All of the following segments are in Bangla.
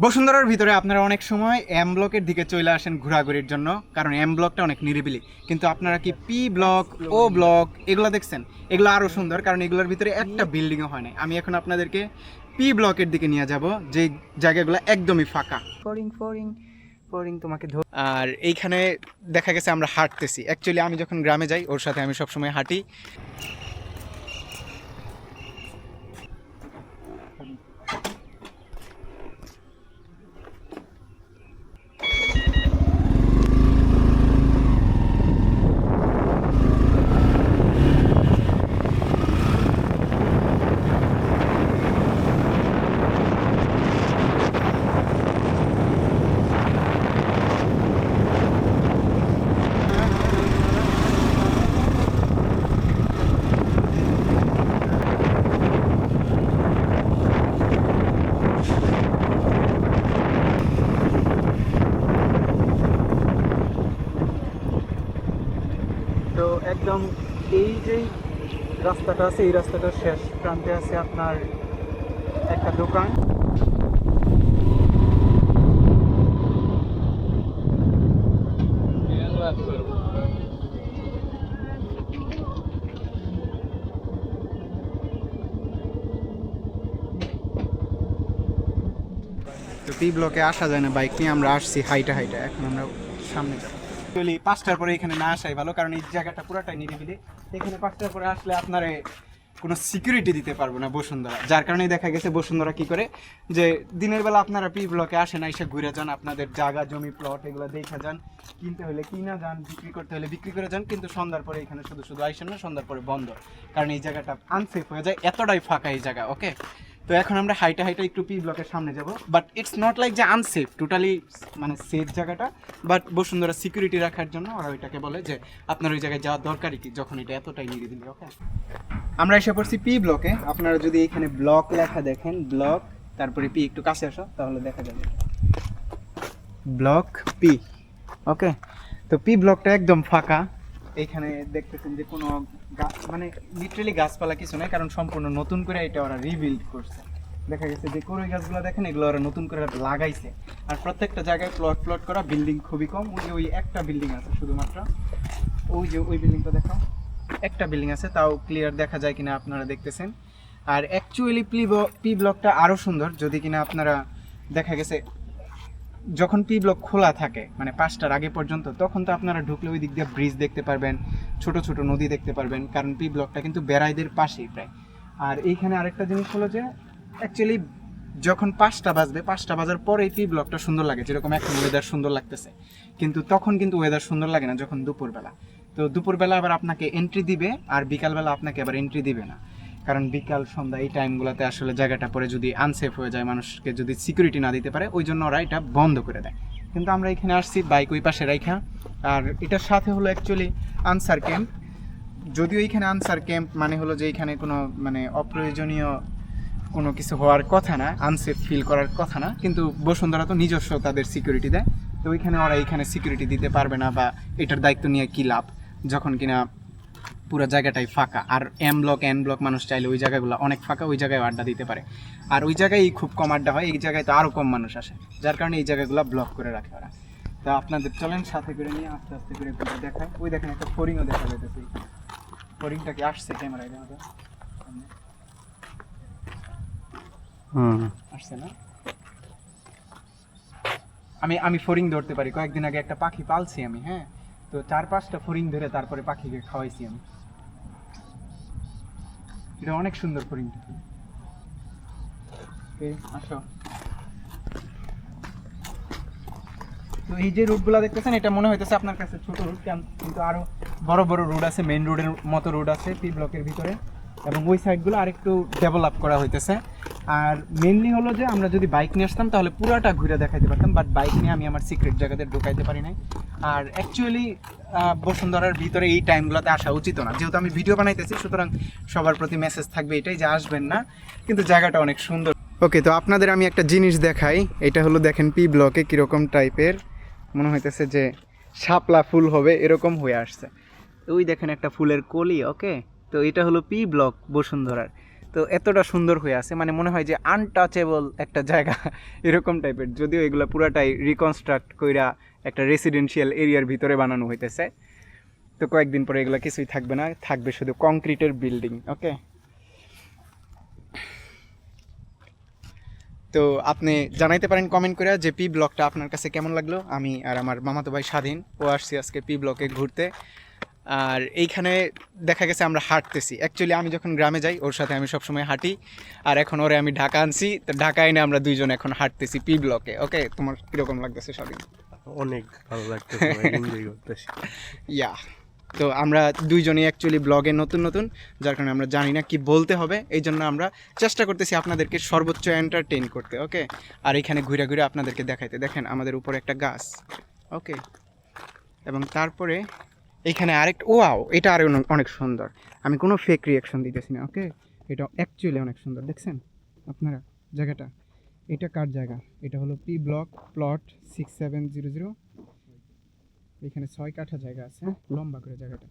বসুন্ধরার ভিতরে আপনারা অনেক সময় এম ব্লকের দিকে চলে আসেন ঘোরাঘুরির জন্য, কারণ এম ব্লকটা অনেক নিরিবিলি। কিন্তু আপনারা কি পি ব্লক, ও ব্লক এগুলো দেখছেন? এগুলো আরও সুন্দর, কারণ এগুলোর ভিতরে একটা বিল্ডিংও হয় না। আমি এখন আপনাদেরকে পি ব্লকের দিকে নিয়ে যাব, যে জায়গাগুলো একদমই ফাঁকা। ফরিং ফরিং ফরিং তোমাকে আর এইখানে দেখা গেছে আমরা হাঁটতেছি। অ্যাকচুয়ালি আমি যখন গ্রামে যাই ওর সাথে আমি সবসময় হাঁটি। তো একদম এই যে রাস্তাটা আছে, এই রাস্তাটার শেষ প্রান্তে আছে আপনার একটা দোকান। তো পি ব্লকে আসা যায় না বাইক নিয়ে, আমরা আসছি হাইটা হাইটা। এখন আমরা সামনে যাবো। অ্যাকচুয়ালি 5টার পরে এখানে না আসাই ভালো, কারণ এই জায়গাটা পুরোটাই নিরিবিলি। এখানে 5টার পরে আসলে আপনার কোনো সিকিউরিটি দিতে পারবো না বসুন্ধরা, যার কারণেই দেখা গেছে বসুন্ধরা কি করে যে দিনের বেলা আপনারা পি ব্লকে আসেন, এসে ঘুরে যান, আপনাদের জায়গা জমি প্লট এগুলো দেখে যান, কিনতে হলে কিনা যান, বিক্রি করতে হলে বিক্রি করে যান। কিন্তু সন্ধ্যার পরে এখানে শুধু শুধু আইসেন না, সন্ধ্যার পরে বন্ধ, কারণ এই জায়গাটা আনসেফ হয়ে যায়, এতটাই ফাঁকা এই জায়গা। ওকে, তো এখন আমরা হাইটা হাইটা একটু পি ব্লকের সামনে যাব, বাট ইটস নট লাইক যে আনসেফ, টোটালি মানে সেফ জায়গাটা। বাট বসুন্ধরা সিকিউরিটি রাখার জন্য ওরা ওইটাকে বলে যে আপনার ওই জায়গায় যাওয়ার দরকারই কি, যখন এটা এতটাই নিরিবিলি। ওকে, আমরা এসে পড়ছি পি ব্লকে। আপনারা যদি এখানে ব্লক লেখা দেখেন, ব্লক তারপরে পি, একটু কাছে আসো তাহলে দেখা যাবে ব্লক পি। ওকে, তো পি ব্লকটা একদম ফাঁকা। এইখানে দেখতেছেন যে কোনো মানে লিটারালি গাছপালা কিছু নাই, কারণ সম্পূর্ণ নতুন করে এটা ওরা রিবিল্ড করছে। দেখা গেছে যে কড়ই গাছগুলো দেখেন, এগুলো ওরা নতুন করে লাগাইছে। আর প্রত্যেকটা জায়গায় প্লট প্লট করা, বিল্ডিং খুবই কম। ওই যে ওই একটা বিল্ডিং আছে শুধুমাত্র, ওই যে ওই বিল্ডিংটা দেখো, একটা বিল্ডিং আছে, তাও ক্লিয়ার দেখা যায় কিনা আপনারা দেখতেছেন। আর অ্যাকচুয়ালি পি ব্লকটা আরও সুন্দর যদি কিনা আপনারা, দেখা গেছে যখন পি ব্লক খোলা থাকে মানে 5টার আগে পর্যন্ত, তখন তো আপনারা ঢুকলে ওই দিক দিয়ে ব্রিজ দেখতে পারবেন, ছোট ছোট নদী দেখতে পারবেন, কারণ পি ব্লকটা কিন্তু বেড়াইদের পাশেই প্রায়। আর এইখানে আরেকটা জিনিস হলো যে অ্যাকচুয়ালি যখন 5টা বাজবে, 5টা বাজার পরে পি ব্লকটা সুন্দর লাগে, যেরকম এখন ওয়েদার সুন্দর লাগতেছে। কিন্তু তখন কিন্তু ওয়েদার সুন্দর লাগে না, যখন দুপুরবেলা। তো দুপুরবেলা আবার আপনাকে এন্ট্রি দিবে, আর বিকালবেলা আপনাকে আবার এন্ট্রি দিবে না, কারণ বিকাল সন্ধ্যা এই টাইমগুলোতে আসলে জায়গাটা পরে যদি আনসেফ হয়ে যায়, মানুষকে যদি সিকিউরিটি না দিতে পারে, ওই জন্য ওরা এটা বন্ধ করে দেয়। কিন্তু আমরা এখানে আসছি বাইক ওই পাশে রাইখা। আর এটার সাথে হলো অ্যাকচুয়ালি আনসার ক্যাম্প। যদিও এইখানে আনসার ক্যাম্প মানে হলো যে এখানে কোনো মানে অপ্রয়োজনীয় কোনো কিছু হওয়ার কথা না, আনসেফ ফিল করার কথা না, কিন্তু বসুন্ধরা তো নিজস্ব তাদের সিকিউরিটি দেয়। তো ওইখানে ওরা এইখানে সিকিউরিটি দিতে পারবে না, বা এটার দায়িত্ব নিয়ে কী লাভ, যখন কিনা পুরো জায়গাটাই ফাঁকা। আর এম ব্লক এন ব্লক মানুষ চাইলে ওই জায়গাগুলো অনেক ফাঁকা, ওই জায়গায় আড্ডা দিতে পারে। আর ওই জায়গায় খুব কম আড্ডা হয়, এই জায়গায় তো আরও কম মানুষ আসে, যার কারণে এই জায়গাগুলো ব্লক করে রাখে ওরা। তা আপনাদের চলেন সাথে করে নিয়ে আস্তে আস্তে করে দেখায়। ওই দেখেন একটা ফরিংও দেখা যাইতেছে, ফরিংটা কি আসছে ক্যামেরায় আমাদের আসছে না? আমি ফরিং ধরতে পারি, কয়েকদিন আগে একটা পাখি পালছি আমি। হ্যাঁ, তো 4-5টা ফরিং ধরে তারপরে পাখিকে খাওয়াইছি আমি। এটা অনেক সুন্দর ফরিংটা। আসো। তো এই যে রুটগুলো দেখতেছেন, এটা মনে হইতেছে আপনার কাছে ছোট রুট, কিন্তু আরো বড় বড় রোড আছে, মেইন রোডের মতো রোড আছে পি ব্লকের ভিতরে, এবং ওই সাইডগুলো আরেকটু ডেভেলপ করা হইতেছে। আর মেইনলি হলো যে আমরা যদি বাইক নিয়ে আসতাম তাহলে পুরাটা ঘুরে দেখাইতে পারতাম, বাট বাইক নিয়ে আমি আমার সিক্রেট জায়গাতে ঢুকাইতে পারি নাই। আর অ্যাকচুয়ালি বসুন্ধরার ভিতরে এই টাইমগুলোতে আসা উচিত না, যেহেতু আমি ভিডিও বানাইতেছি, সুতরাং সবার প্রতি মেসেজ থাকবে এটাই যে আসবেন না, কিন্তু জায়গাটা অনেক সুন্দর। ওকে, তো আপনাদের আমি একটা জিনিস দেখাই। এটা হলো দেখেন পি ব্লকে কীরকম টাইপের মনে হইতেছে যে শাপলা ফুল হবে, এরকম হয়ে আসছে। ওই দেখেন একটা ফুলের কলি। ওকে, তো এটা হলো পি ব্লক বসুন্ধরার। তো এতটা সুন্দর হয়ে আছে, মানে মনে হয় যে আনটাচেবল একটা জায়গা এরকম টাইপের, যদিও এগুলো পুরাটাই রিকনস্ট্রাক্ট কইরা একটা রেসিডেন্সিয়াল এরিয়ার ভিতরে বানানো হইতেছে। তো কয়েকদিন পরে এগুলো কিছুই থাকবে না, থাকবে শুধু কংক্রিটের বিল্ডিং। ওকে, তো আপনি জানাইতে পারেন কমেন্ট করে যে পি ব্লকটা আপনার কাছে কেমন লাগলো। আমি আর আমার মামাতো ভাই স্বাধীন ও আসছি আজকে পি ব্লকে ঘুরতে। আর এইখানে দেখা গেছে আমরা হাঁটতেছি, অ্যাকচুয়ালি আমি যখন গ্রামে যাই ওর সাথে আমি সবসময় হাঁটি, আর এখন ওরে আমি ঢাকা আনছি, তো ঢাকা এনে আমরা দুইজন এখন হাঁটতেছি পি ব্লকে। ওকে, তোমার কীরকম লাগতেছে স্বাধীন? অনেক ভালো লাগতেছে, এনজয় করতেছি। ইয়া, তো আমরা দুইজনই অ্যাকচুয়ালি ব্লগে নতুন নতুন, যার কারণে আমরা জানি না কি বলতে হবে, এই জন্য আমরা চেষ্টা করতেছি আপনাদেরকে সর্বোচ্চ এন্টারটেইন করতে। ওকে, আর এখানে ঘুরে ঘুরে আপনাদেরকে দেখাইতে। দেখেন আমাদের উপরে একটা গাছ। ওকে, এবং তারপরে এইখানে আরেকটা, ওয়াও, এটা আরও অনেক সুন্দর। আমি কোনো ফেক রিয়াকশন দিতেছি না। ওকে, এটা অ্যাকচুয়ালি অনেক সুন্দর। দেখছেন আপনারা জায়গাটা? এটা কার জায়গা? এটা হলো পি ব্লক প্লট 6700। এখানে 6 কাঠা জায়গা আছে, লম্বা করে জায়গাটা।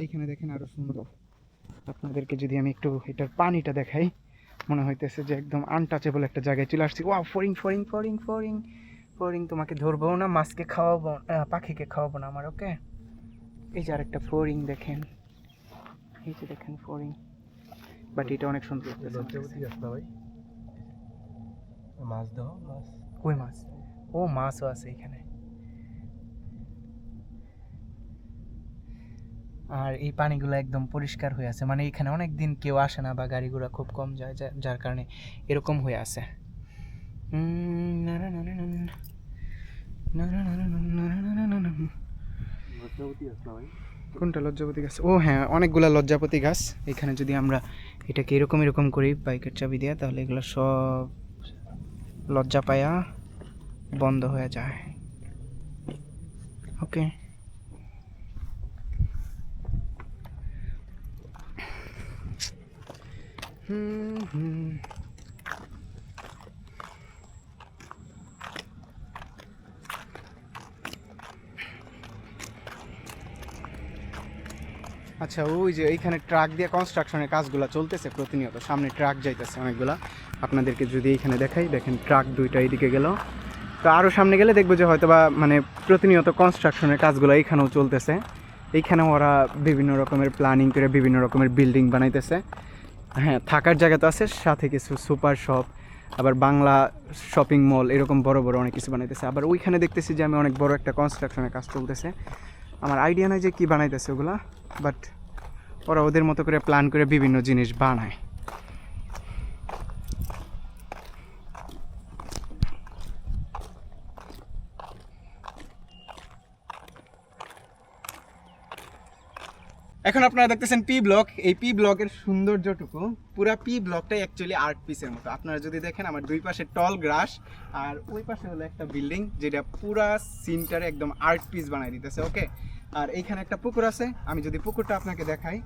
এইখানে দেখেন আরও সুন্দর। আপনাদেরকে যদি আমি একটু এটার পানিটা দেখাই, মনে হইতেছে যে একদম আনটাচেবল একটা জায়গায় চলে আসছি। ওয়াও, ফড়িং ফড়িং ফড়িং ফড়িং ফড়িং, তোমাকে ধরবো না, মাছকে খাওয়াবো, পাখিকে খাওয়াবো না আমার। ওকে, এই যে আরেকটা ফড়িং দেখেন, এই যে দেখেন ফড়িং, বাট এটা অনেক সুন্দর ভাই মাছ দাও, মাছ, কই মাছ? ও, মাছও আছে এখানে। আর এই পানিগুলো একদম পরিষ্কার হয়ে আছে, মানে এখানে অনেক দিন কেউ আসে না বা গাড়ি ঘোড়া খুব কম যায়, যার কারণে এরকম হয়ে আছে। কোনটা লজ্জাপতি গাছ? ও হ্যাঁ, অনেকগুলা লজ্জাপতি গাছ এখানে। যদি আমরা এটাকে এরকম এরকম করি বাইকের চাবি দিয়ে, তাহলে এগুলো সব লজ্জা পায়া বন্ধ হয়ে যায়। ওকে, আচ্ছা, ওই যে এইখানে ট্রাক দিয়ে কনস্ট্রাকশনের কাজগুলো চলতেছে প্রতিনিয়ত, সামনে ট্রাক যাইতেছে অনেকগুলা। আপনাদেরকে যদি এইখানে দেখাই, দেখেন ট্রাক দুইটা এইদিকে গেল, তো আরও সামনে গেলে দেখবো যে হয়তো বা মানে প্রতিনিয়ত কনস্ট্রাকশনের কাজগুলো এইখানেও চলতেছে। এইখানেও ওরা বিভিন্ন রকমের প্ল্যানিং করে বিভিন্ন রকমের বিল্ডিং বানাইতেছে। হ্যাঁ, থাকার জায়গা তো আছে, সাথে কিছু সুপার শপ, আবার বাংলা শপিং মল, এরকম বড় বড় অনেক কিছু বানাইতেছে। আবার ওইখানে দেখতেছি যে আমি অনেক বড় একটা কনস্ট্রাকশনের কাজ চলতেছে। আমার আইডিয়া নাই যে কী বানাইতেছে ওগুলা, বাট ওরা ওদের মতো করে প্ল্যান করে বিভিন্ন জিনিস বানায়। এখন আপনারা দেখতেছেন পি ব্লক। এই পি ব্লকের সৌন্দর্যটুকু, পুরা পি ব্লকটাই অ্যাকচুয়ালি আর্ট পিসের মতো। আপনারা যদি দেখেন, আমার দুই পাশে টল গ্রাস, আর ওই পাশে হলো একটা বিল্ডিং, যেটা পুরা সিনটারে একদম আর্ট পিস বানাই দিতেছে। ওকে, আর এইখানে একটা পুকুর আছে। আমি যদি পুকুরটা আপনাকে দেখাই,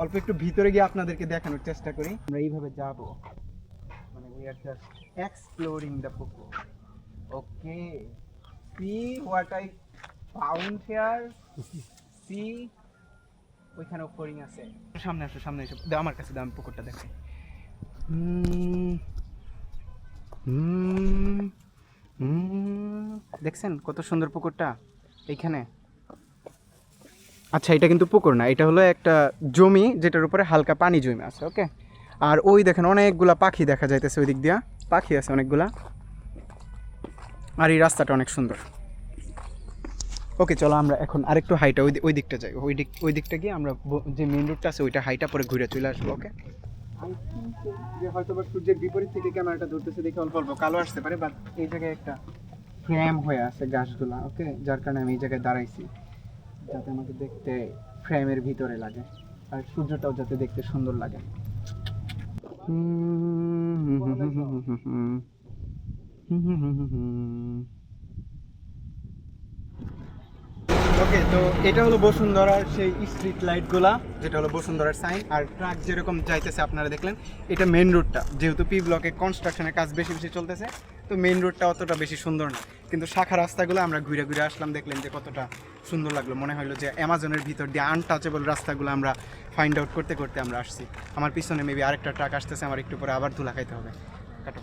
অল্প একটু ভিতরে গিয়ে আপনাদেরকে দেখানোর চেষ্টা করি। আমরা এইভাবে যাব, মানে we are just exploring the pukur. Okay, see what I found here, see. ওইখানেও ফড়িং আছে। সামনে আসো, সামনে এসো, আমার কাছে দাম পুকুরটা দেখাই। দেখছেন কত সুন্দর পুকুরটা এইখানে? আচ্ছা, এটা কিন্তু পুকুর না, এটা হলো একটা জমি যেটার উপরে হালকা পানি জমে আছে। ওকে, আর ওই দেখেন অনেকগুলা পাখি দেখা যাইতেছে, ওই দিক দিয়া পাখি আছে অনেকগুলা। আর এই রাস্তাটা অনেক সুন্দর। ওকে, চলো আমরা এখন আরেকটু হাইটা ওই দিকটা যাই। ওই দিকটা গিয়ে আমরা যে মেইন রোডটা আছে ওইটা হাইটা পরে ঘুরে চলে আসবো। ওকে, আই থিঙ্ক যে হয়তো বা সূর্যের বিপরীত থেকে ক্যামেরাটা ধরতেছে দেখে অল্প অল্প কালো আসতে পারে, বাট এই জায়গায় একটা ফ্রেম হয়ে আছে গাছগুলা। ওকে, যার কারণে আমি এই জায়গায় দাঁড়াইছি, যাতে আমাকে দেখতে ফ্রেমের ভিতরে লাগে, আর সূর্যটাও যাতে দেখতে সুন্দর লাগে। ওকে, ওকে, তো এটা হলো বসুন্ধরার সেই স্ট্রিট লাইটগুলা, যেটা হলো বসুন্ধরার সাইন। আর ট্রাক যেরকম যাইতেছে আপনারা দেখলেন, এটা মেন রোডটা, যেহেতু পি ব্লকে কনস্ট্রাকশনের কাজ বেশি বেশি চলতেছে, তো মেন রোডটা অতটা বেশি সুন্দর না। কিন্তু শাখা রাস্তাগুলো আমরা ঘুরে ঘুরে আসলাম, দেখলেন যে কতটা সুন্দর লাগলো। মনে হলো যে অ্যামাজনের ভিতর দিয়ে আনটাচেবল রাস্তাগুলো আমরা ফাইন্ড আউট করতে করতে আমরা আসছি। আমার পিছনে মেবি আরেকটা ট্রাক আসতেছে, আমার একটু পরে আবার ধুলা খাইতে হবে। কাটো।